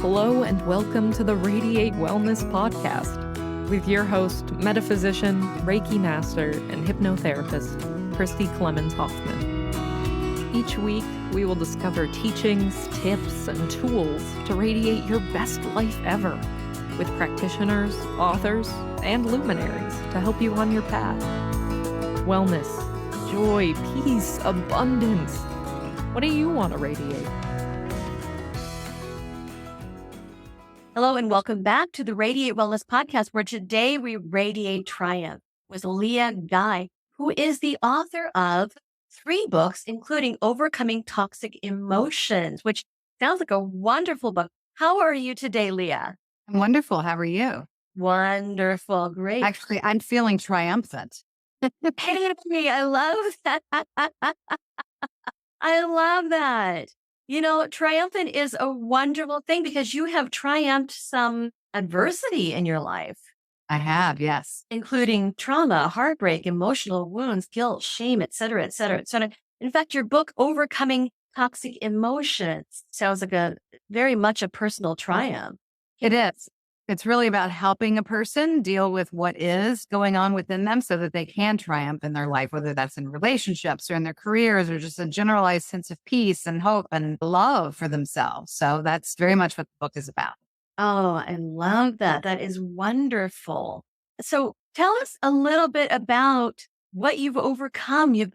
Hello and welcome to the Radiate Wellness Podcast with your host, metaphysician, Reiki master, and hypnotherapist, Christy Clemens Hoffman. Each week, we will discover teachings, tips, and tools to radiate your best life ever with practitioners, authors, and luminaries to help you on your path. Wellness, joy, peace, abundance. What do you want to radiate? Hello and welcome back to the Radiate Wellness Podcast, where today we radiate triumph with Leah Guy, who is the author of 3 books, including Overcoming Toxic Emotions, which sounds like a wonderful book. How are you today, Leah? I'm wonderful. How are you? Wonderful. Great. Actually, I'm feeling triumphant. Hey, I love that. I love that. You know, triumphant is a wonderful thing because you have triumphed some adversity in your life. I have, yes. Including trauma, heartbreak, emotional wounds, guilt, shame, et cetera, et cetera, et cetera. In fact, your book, Overcoming Toxic Emotions, sounds like very much a personal triumph. It is. It's really about helping a person deal with what is going on within them so that they can triumph in their life, whether that's in relationships or in their careers or just a generalized sense of peace and hope and love for themselves. So that's very much what the book is about. Oh, I love that. That is wonderful. So tell us a little bit about what you've overcome. You've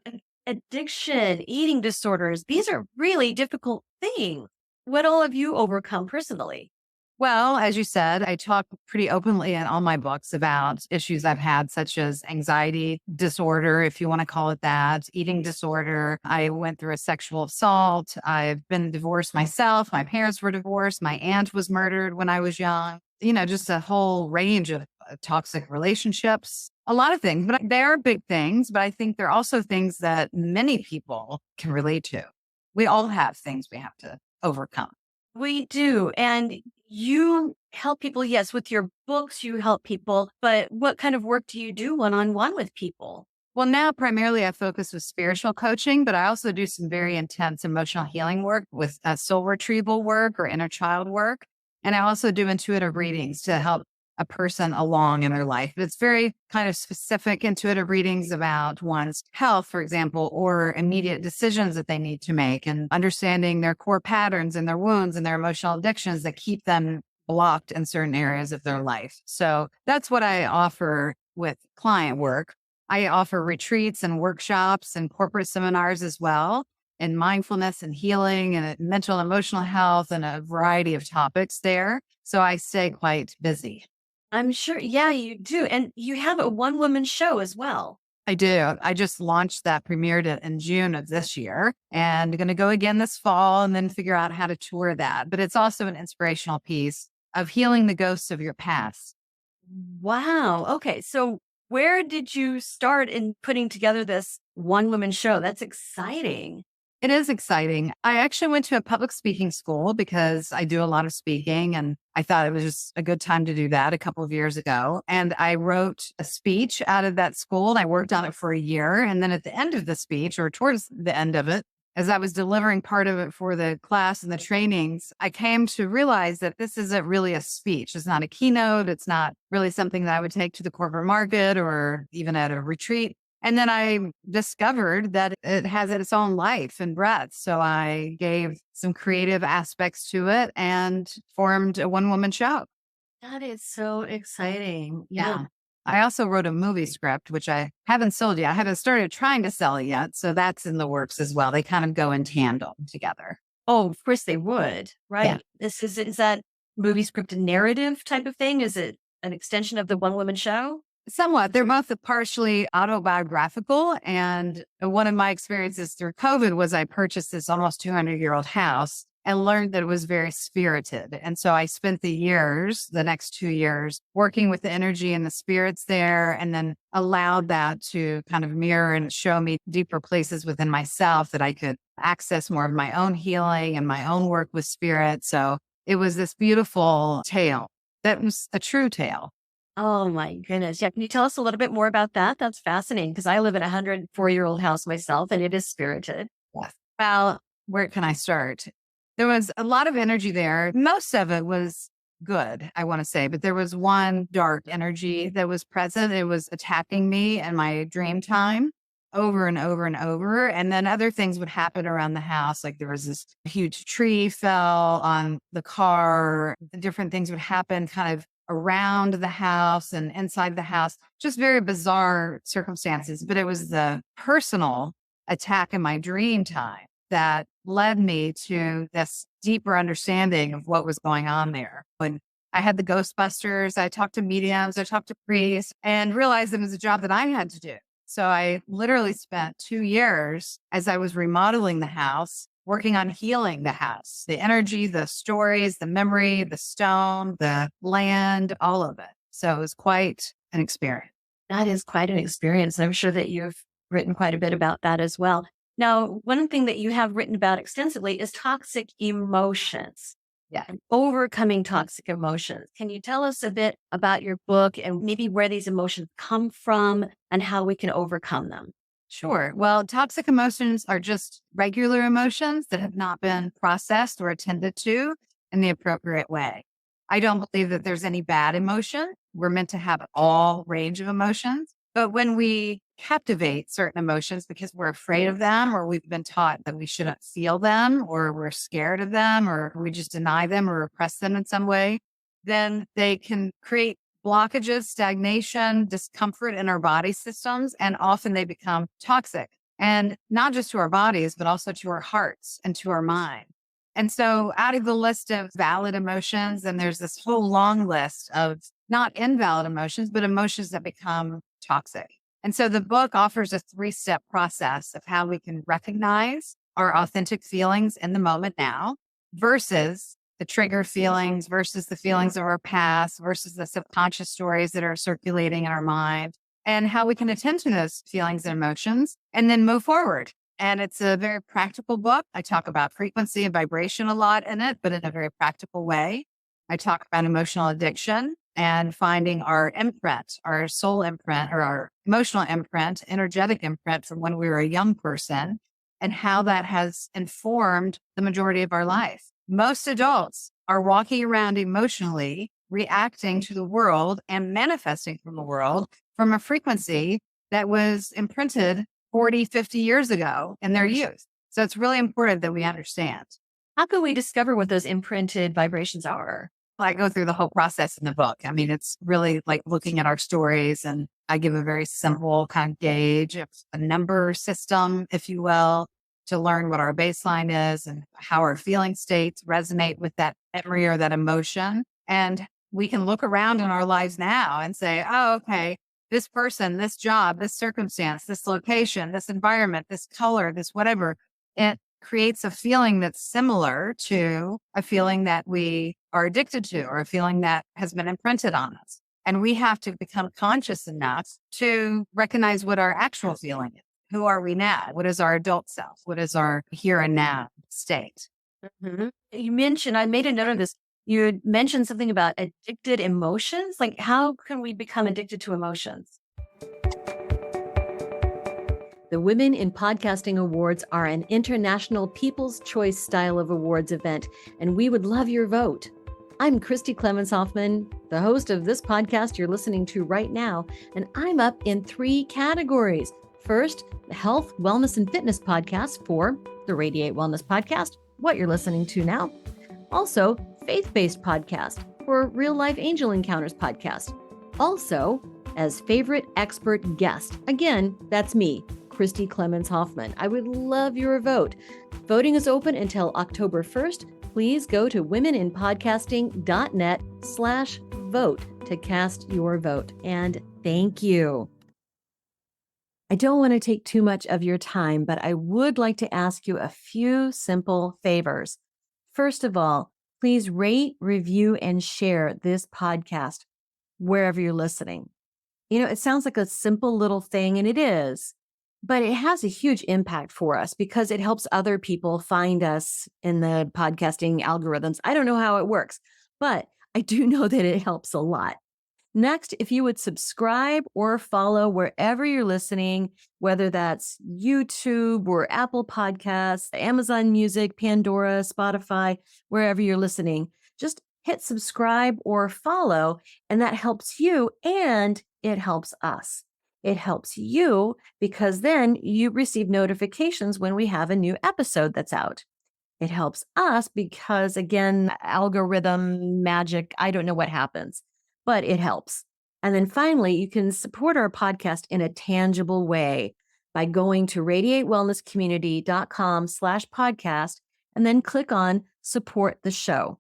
addiction, eating disorders. These are really difficult things. What all have you overcome personally? Well, as you said, I talk pretty openly in all my books about issues I've had, such as anxiety disorder, if you want to call it that, eating disorder. I went through a sexual assault. I've been divorced myself. My parents were divorced. My aunt was murdered when I was young. You know, just a whole range of toxic relationships, a lot of things, but they are big things. But I think they're also things that many people can relate to. We all have things we have to overcome. We do. And you help people, yes, with your books, you help people, but what kind of work do you do one-on-one with people? Well, now primarily I focus with spiritual coaching, but I also do some very intense emotional healing work with soul retrieval work or inner child work. And I also do intuitive readings to help a person along in their life. It's very kind of specific intuitive readings about one's health, for example, or immediate decisions that they need to make and understanding their core patterns and their wounds and their emotional addictions that keep them blocked in certain areas of their life. So that's what I offer with client work. I offer retreats and workshops and corporate seminars as well, and mindfulness and healing and mental and emotional health and a variety of topics there. So I stay quite busy. I'm sure. Yeah, you do. And you have a one-woman show as well. I do. I just launched that, premiered it in June of this year, and going to go again this fall and then figure out how to tour that. But it's also an inspirational piece of healing the ghosts of your past. Wow. Okay. So where did you start in putting together this one-woman show? That's exciting. It is exciting. I actually went to a public speaking school because I do a lot of speaking, and I thought it was just a good time to do that a couple of years ago. And I wrote a speech out of that school and I worked on it for a year. And then at the end of the speech, or towards the end of it, as I was delivering part of it for the class and the trainings, I came to realize that this isn't really a speech. It's not a keynote. It's not really something that I would take to the corporate market or even at a retreat. And then I discovered that it has its own life and breath. So I gave some creative aspects to it and formed a one-woman show. That is so exciting. Yeah. I also wrote a movie script, which I haven't sold yet. I haven't started trying to sell it yet. So that's in the works as well. They kind of go in tandem together. Oh, of course they would. Right. Yeah. Is that movie script a narrative type of thing? Is it an extension of the one-woman show? Somewhat. They're both partially autobiographical. And one of my experiences through COVID was I purchased this almost 200-year-old house and learned that it was very spirited. And so I spent the next 2 years, working with the energy and the spirits there, and then allowed that to kind of mirror and show me deeper places within myself that I could access more of my own healing and my own work with spirit. So it was this beautiful tale that was a true tale. Oh my goodness. Yeah. Can you tell us a little bit more about that? That's fascinating because I live in a 104-year-old house myself and it is spirited. Yes. Well, where can I start? There was a lot of energy there. Most of it was good, I want to say, but there was one dark energy that was present. It was attacking me in my dream time over and over and over. And then other things would happen around the house. Like there was this huge tree fell on the car. Different things would happen kind of around the house and inside the house, just very bizarre circumstances. But it was the personal attack in my dream time that led me to this deeper understanding of what was going on there. When I had the Ghostbusters, I talked to mediums, I talked to priests, and realized it was a job that I had to do. So I literally spent 2 years as I was remodeling the house, working on healing the house, the energy, the stories, the memory, the stone, the land, all of it. So it was quite an experience. That is quite an experience. I'm sure that you've written quite a bit about that as well. Now, one thing that you have written about extensively is toxic emotions. Yeah. And overcoming toxic emotions. Can you tell us a bit about your book and maybe where these emotions come from and how we can overcome them? Sure. Well, toxic emotions are just regular emotions that have not been processed or attended to in the appropriate way. I don't believe that there's any bad emotion. We're meant to have all range of emotions. But when we captivate certain emotions because we're afraid of them, or we've been taught that we shouldn't feel them, or we're scared of them, or we just deny them or repress them in some way, then they can create blockages, stagnation, discomfort in our body systems. And often they become toxic, and not just to our bodies, but also to our hearts and to our mind. And so out of the list of valid emotions, and there's this whole long list of not invalid emotions, but emotions that become toxic. And so the book offers a 3-step process of how we can recognize our authentic feelings in the moment now versus the trigger feelings versus the feelings of our past versus the subconscious stories that are circulating in our mind, and how we can attend to those feelings and emotions and then move forward. And it's a very practical book. I talk about frequency and vibration a lot in it, but in a very practical way. I talk about emotional addiction and finding our imprint, our soul imprint, or our emotional imprint, energetic imprint from when we were a young person, and how that has informed the majority of our life. Most adults are walking around emotionally, reacting to the world and manifesting from the world from a frequency that was imprinted 40, 50 years ago in their youth. So it's really important that we understand. How can we discover what those imprinted vibrations are? I go through the whole process in the book. I mean, it's really like looking at our stories, and I give a very simple kind of gauge of a number system, if you will, to learn what our baseline is and how our feeling states resonate with that memory or that emotion. And we can look around in our lives now and say, oh, okay, this person, this job, this circumstance, this location, this environment, this color, this whatever, it creates a feeling that's similar to a feeling that we are addicted to or a feeling that has been imprinted on us. And we have to become conscious enough to recognize what our actual feeling is. Who are we now? What is our adult self? What is our here and now state? Mm-hmm. You mentioned, I made a note of this. You had mentioned something about addicted emotions. Like, how can we become addicted to emotions? The Women in Podcasting Awards are an international People's Choice style of awards event, and we would love your vote. I'm Christy Clemens Hoffman, the host of this podcast you're listening to right now, and I'm up in 3 categories. First, the Health, Wellness, and Fitness podcast for the Radiate Wellness Podcast, what you're listening to now. Also, Faith-Based Podcast for Real Life Angel Encounters Podcast. Also, as Favorite Expert Guest. Again, that's me, Christy Clemens Hoffman. I would love your vote. Voting is open until October 1st. Please go to womeninpodcasting.net/vote to cast your vote. And thank you. I don't want to take too much of your time, but I would like to ask you a few simple favors. First of all, please rate, review, and share this podcast wherever you're listening. You know, it sounds like a simple little thing, and it is, but it has a huge impact for us because it helps other people find us in the podcasting algorithms. I don't know how it works, but I do know that it helps a lot. Next, if you would subscribe or follow wherever you're listening, whether that's YouTube or Apple Podcasts, Amazon Music, Pandora, Spotify, wherever you're listening, just hit subscribe or follow, and that helps you and it helps us. It helps you because then you receive notifications when we have a new episode that's out. It helps us because, again, algorithm magic, I don't know what happens, but it helps. And then finally, you can support our podcast in a tangible way by going to radiatewellnesscommunity.com/podcast and then click on support the show.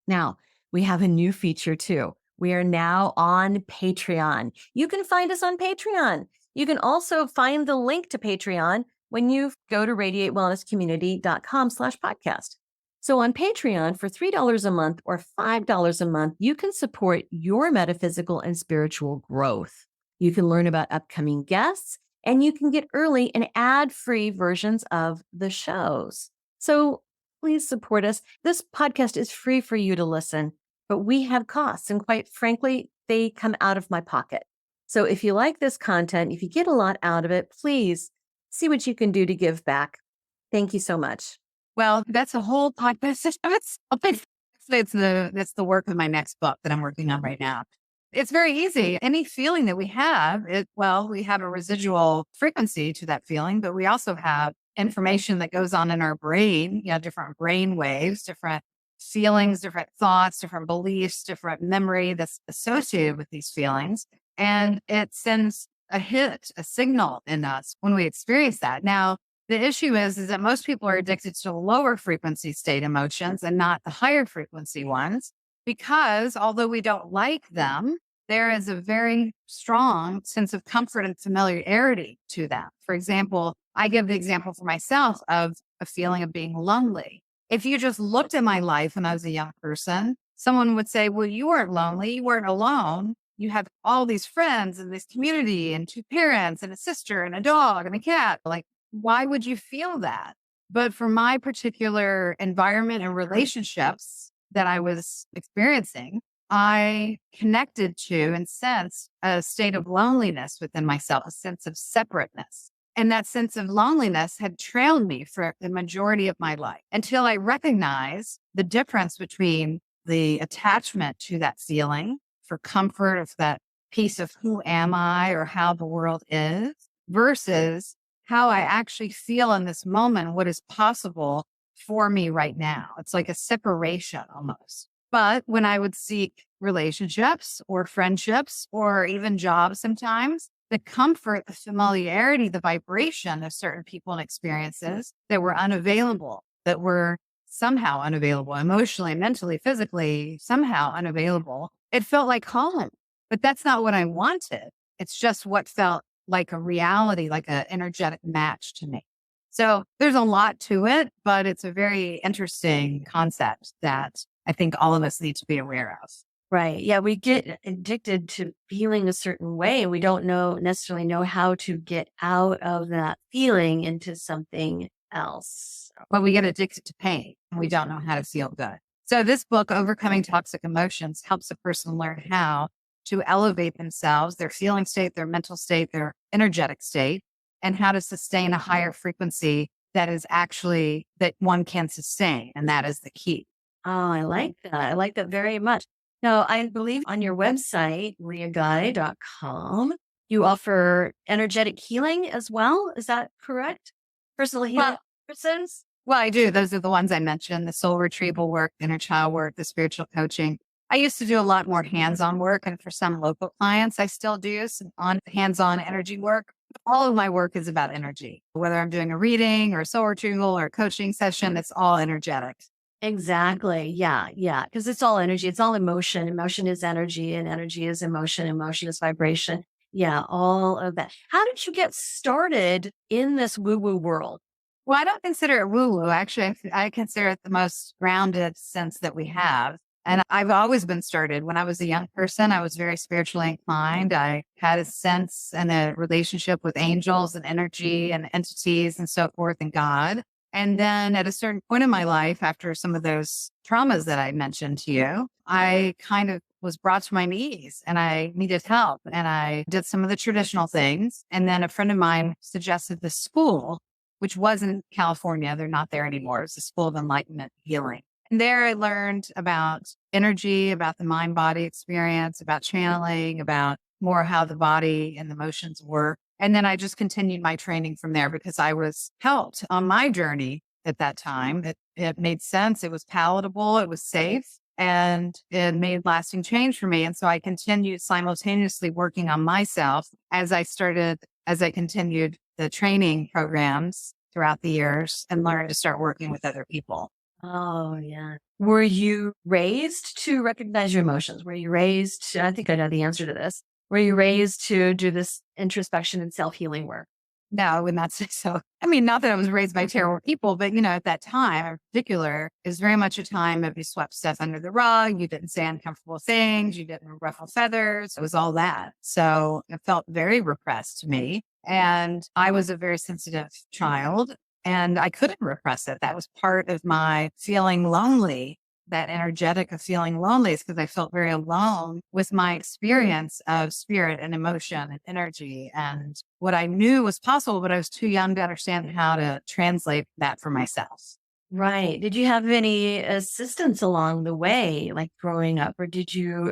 Now, we have a new feature too. We are now on Patreon. You can find us on Patreon. You can also find the link to Patreon when you go to radiatewellnesscommunity.com/podcast. So on Patreon for $3 a month or $5 a month, you can support your metaphysical and spiritual growth. You can learn about upcoming guests and you can get early and ad-free versions of the shows. So please support us. This podcast is free for you to listen, but we have costs and quite frankly, they come out of my pocket. So if you like this content, if you get a lot out of it, please see what you can do to give back. Thank you so much. Well, that's a whole podcast of itself. That's the work of my next book that I'm working on right now. It's very easy. Any feeling that we have, we have a residual frequency to that feeling, but we also have information that goes on in our brain, different brain waves, different feelings, different thoughts, different beliefs, different memory that's associated with these feelings. And it sends a signal in us when we experience that. Now, the issue is that most people are addicted to lower frequency state emotions and not the higher frequency ones, because although we don't like them, there is a very strong sense of comfort and familiarity to them. For example, I give the example for myself of a feeling of being lonely. If you just looked at my life when I was a young person, someone would say, well, you weren't lonely, you weren't alone. You have all these friends and this community and 2 parents and a sister and a dog and a cat. Like, why would you feel that? But for my particular environment and relationships that I was experiencing, I connected to and sensed a state of loneliness within myself, a sense of separateness. And that sense of loneliness had trailed me for the majority of my life until I recognized the difference between the attachment to that feeling for comfort of that piece of who am I or how the world is versus how I actually feel in this moment, what is possible for me right now. It's like a separation almost. But when I would seek relationships or friendships or even jobs sometimes, the comfort, the familiarity, the vibration of certain people and experiences that were unavailable, that were somehow unavailable, emotionally, mentally, physically, somehow unavailable, it felt like home. But that's not what I wanted. It's just what felt like a reality, like an energetic match to me. So there's a lot to it, but it's a very interesting concept that I think all of us need to be aware of. Right. Yeah. We get addicted to feeling a certain way and we don't necessarily know how to get out of that feeling into something else. But we get addicted to pain and we don't know how to feel good. So this book, Overcoming Toxic Emotions, helps a person learn how to elevate themselves, their feeling state, their mental state, their energetic state, and how to sustain a higher frequency that is actually that one can sustain. And that is the key. Oh, I like that. I like that very much. Now, I believe on your website, leahguy.com, you offer energetic healing as well. Is that correct? Personal healing persons? Well, I do. Those are the ones I mentioned, the soul retrieval work, inner child work, the spiritual coaching. I used to do a lot more hands-on work. And for some local clients, I still do some hands-on energy work. All of my work is about energy, whether I'm doing a reading or a soul retrieval or a coaching session, it's all energetic. Exactly. Yeah. Yeah. Because it's all energy. It's all emotion. Emotion is energy and energy is emotion. Emotion is vibration. Yeah. All of that. How did you get started in this woo-woo world? Well, I don't consider it woo-woo. Actually, I consider it the most grounded sense that we have. And I've always been started. When I was a young person, I was very spiritually inclined. I had a sense and a relationship with angels and energy and entities and so forth and God. And then at a certain point in my life, after some of those traumas that I mentioned to you, I kind of was brought to my knees and I needed help. And I did some of the traditional things. And then a friend of mine suggested this school, which was in California. They're not there anymore. It was the School of Enlightenment Healing. And there I learned about energy, about the mind body experience, about channeling, about more how the body and the emotions work. And then I just continued my training from there because I was helped on my journey at that time. It made sense. It was palatable. It was safe. And it made lasting change for me. And so I continued simultaneously working on myself as I continued the training programs throughout the years and learned to start working with other people. Oh, yeah. Were you raised to recognize your emotions? Were you raised to, I think I know the answer to this. Were you raised to do this introspection and self-healing work? No, I would not say so. I mean, not that I was raised by terrible people, but, at that time in particular is very much a time of you swept stuff under the rug. You didn't say uncomfortable things. You didn't ruffle feathers. It was all that. So it felt very repressed to me. And I was a very sensitive child and I couldn't repress it. That was part of my feeling lonely. That energetic of feeling lonely is because I felt very alone with my experience of spirit and emotion and energy and what I knew was possible, but I was too young to understand how to translate that for myself. Right. Did you have any assistance along the way, like growing up? Or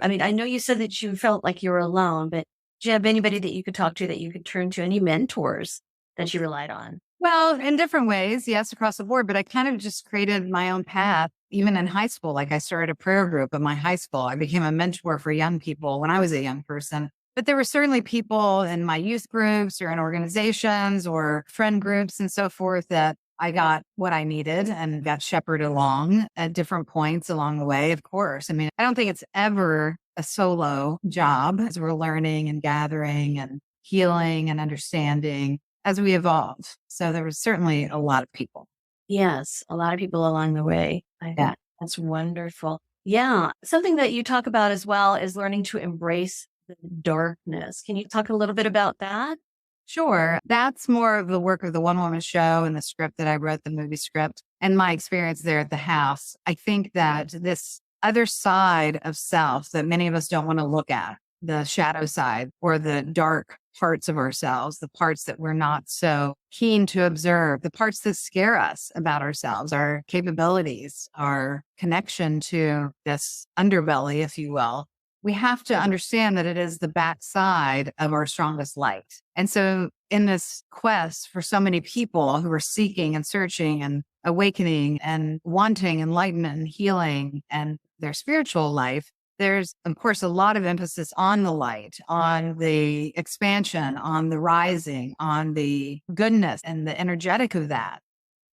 I know you said that you felt like you were alone, but did you have anybody that you could talk to, that you could turn to, any mentors that you relied on? Well, in different ways, yes, across the board, but I kind of just created my own path. Even in high school, like I started a prayer group at my high school. I became a mentor for young people when I was a young person. But there were certainly people in my youth groups or in organizations or friend groups and so forth that I got what I needed and got shepherded along at different points along the way, of course. I mean, I don't think it's ever a solo job as we're learning and gathering and healing and understanding as we evolve. So there was certainly a lot of people. Yes, a lot of people along the way. Yeah. That's wonderful. Yeah. Something that you talk about as well is learning to embrace the darkness. Can you talk a little bit about that? Sure. That's more of the work of the one woman show and the script that I wrote, the movie script, and my experience there at the house. I think that this other side of self that many of us don't want to look at, the shadow side or the dark parts of ourselves, the parts that we're not so keen to observe, the parts that scare us about ourselves, our capabilities, our connection to this underbelly, if you will. We have to understand that it is the backside of our strongest light. And so in this quest for so many people who are seeking and searching and awakening and wanting enlightenment and healing and their spiritual life, there's, of course, a lot of emphasis on the light, on the expansion, on the rising, on the goodness and the energetic of that.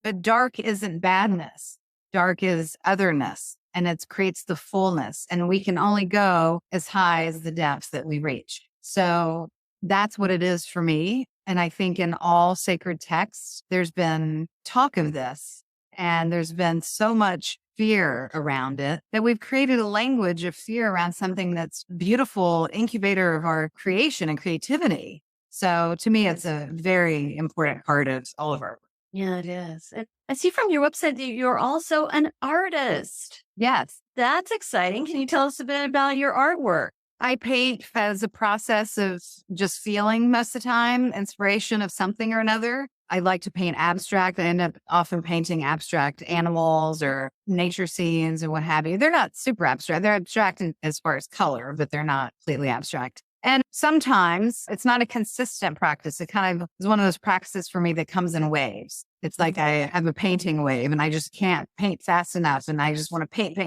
But dark isn't badness. Dark is otherness, and it creates the fullness. And we can only go as high as the depth that we reach. So that's what it is for me. And I think in all sacred texts, there's been talk of this, and there's been so much fear around it that we've created a language of fear around something that's beautiful incubator of our creation and creativity. So to me, it's a very important part of all of our work. Yeah, it is. And I see from your website that you're also an artist. Yes. That's exciting. Can you tell us a bit about your artwork? I paint as a process of just feeling most of the time, inspiration of something or another. I like to paint abstract. I end up often painting abstract animals or nature scenes and what have you. They're not super abstract. They're abstract as far as color, but they're not completely abstract. And sometimes it's not a consistent practice. It kind of is one of those practices for me that comes in waves. It's like I have a painting wave and I just can't paint fast enough. And I just want to paint.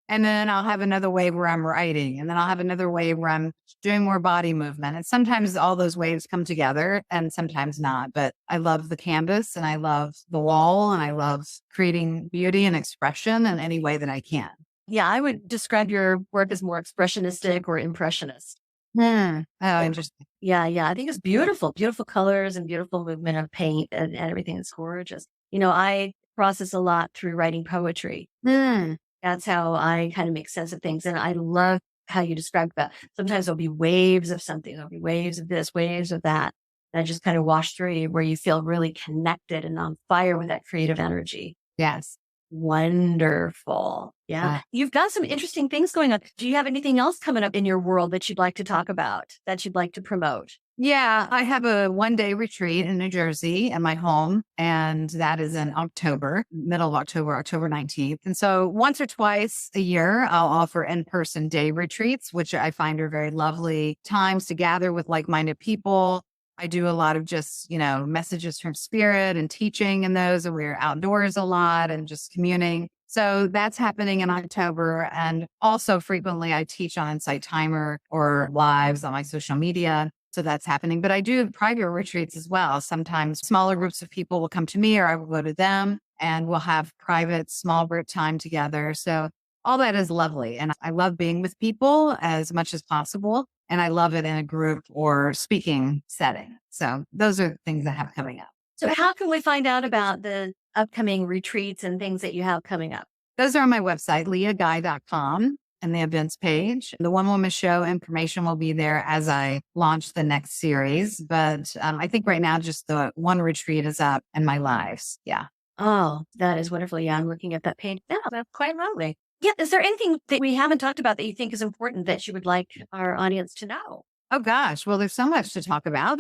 And then I'll have another wave where I'm writing. And then I'll have another wave where I'm doing more body movement. And sometimes all those waves come together and sometimes not. But I love the canvas and I love the wall and I love creating beauty and expression in any way that I can. Yeah, I would describe your work as more expressionistic or impressionist. Oh, interesting. Yeah. I think it's beautiful, beautiful colors and beautiful movement of paint and everything is gorgeous. I process a lot through writing poetry. That's how I kind of make sense of things. And I love how you described that. Sometimes there'll be waves of something. There'll be waves of this, waves of that. And I just kind of wash through you where you feel really connected and on fire with that creative energy. Yes. Wonderful. Yeah. You've got some interesting things going on. Do you have anything else coming up in your world that you'd like to talk about, that you'd like to promote? Yeah, I have a 1-day retreat in New Jersey at my home, and that is in October, middle of October, October 19th. And so once or twice a year, I'll offer in-person day retreats, which I find are very lovely times to gather with like-minded people. I do a lot of just, messages from spirit and teaching in those, and we're outdoors a lot and just communing. So that's happening in October. And also frequently I teach on Insight Timer or lives on my social media. So that's happening. But I do private retreats as well. Sometimes smaller groups of people will come to me or I will go to them and we'll have private small group time together. So all that is lovely. And I love being with people as much as possible. And I love it in a group or speaking setting. So those are things I have coming up. So how can we find out about the upcoming retreats and things that you have coming up? Those are on my website, leahguy.com. And the events page. The One Woman Show information will be there as I launch the next series. But I think right now, just the one retreat is up and my lives. Yeah. Oh, that is wonderful. Yeah, I'm looking at that page now. That's quite lovely. Yeah. Is there anything that we haven't talked about that you think is important that you would like our audience to know? Oh, gosh. Well, there's so much to talk about.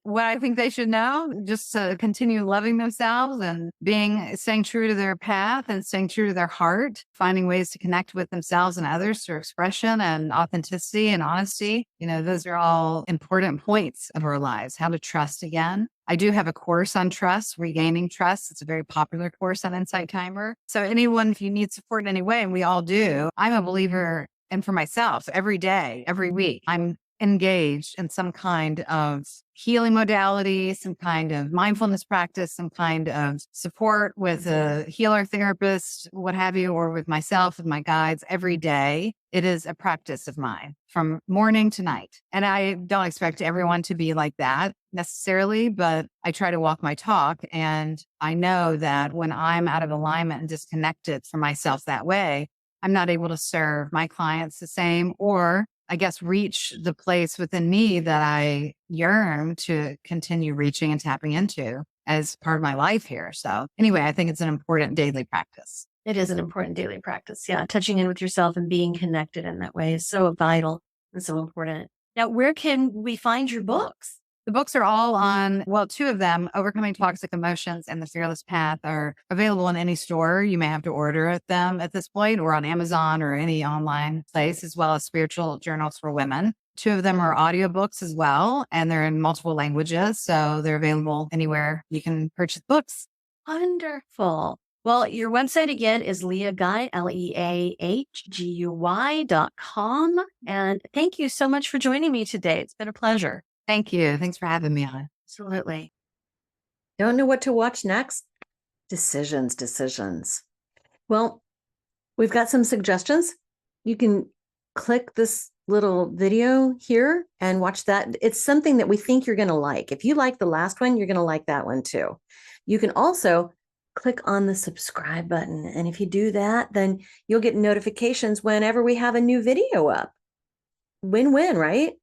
What I think they should know, just to continue loving themselves and staying true to their path and staying true to their heart, finding ways to connect with themselves and others through expression and authenticity and honesty. Those are all important points of our lives. How to trust again. I do have a course on trust, regaining trust. It's a very popular course on Insight Timer. So anyone, if you need support in any way, and we all do, I'm a believer. And for myself, every day, every week, I'm engaged in some kind of healing modality, some kind of mindfulness practice, some kind of support with a healer, therapist, what have you, or with myself, with my guides every day. It is a practice of mine from morning to night. And I don't expect everyone to be like that necessarily, but I try to walk my talk. And I know that when I'm out of alignment and disconnected from myself that way, I'm not able to serve my clients the same, or I guess, reach the place within me that I yearn to continue reaching and tapping into as part of my life here. So anyway, I think it's an important daily practice. It is an important daily practice. Yeah. Touching in with yourself and being connected in that way is so vital and so important. Now, where can we find your books? The books are all on, two of them, Overcoming Toxic Emotions and The Fearless Path, are available in any store. You may have to order them at this point, or on Amazon or any online place, as well as Spiritual Journals for Women. 2 of them are audiobooks as well, and they're in multiple languages. So they're available anywhere you can purchase books. Wonderful. Well, your website again is Leah Guy, LeahGuy.com. And thank you so much for joining me today. It's been a pleasure. Thank you. Thanks for having me on. Absolutely. Don't know what to watch next? Decisions. Well, we've got some suggestions. You can click this little video here and watch that. It's something that we think you're going to like. If you like the last one, you're going to like that one too. You can also click on the subscribe button. And if you do that, then you'll get notifications whenever we have a new video up. Win-win, right?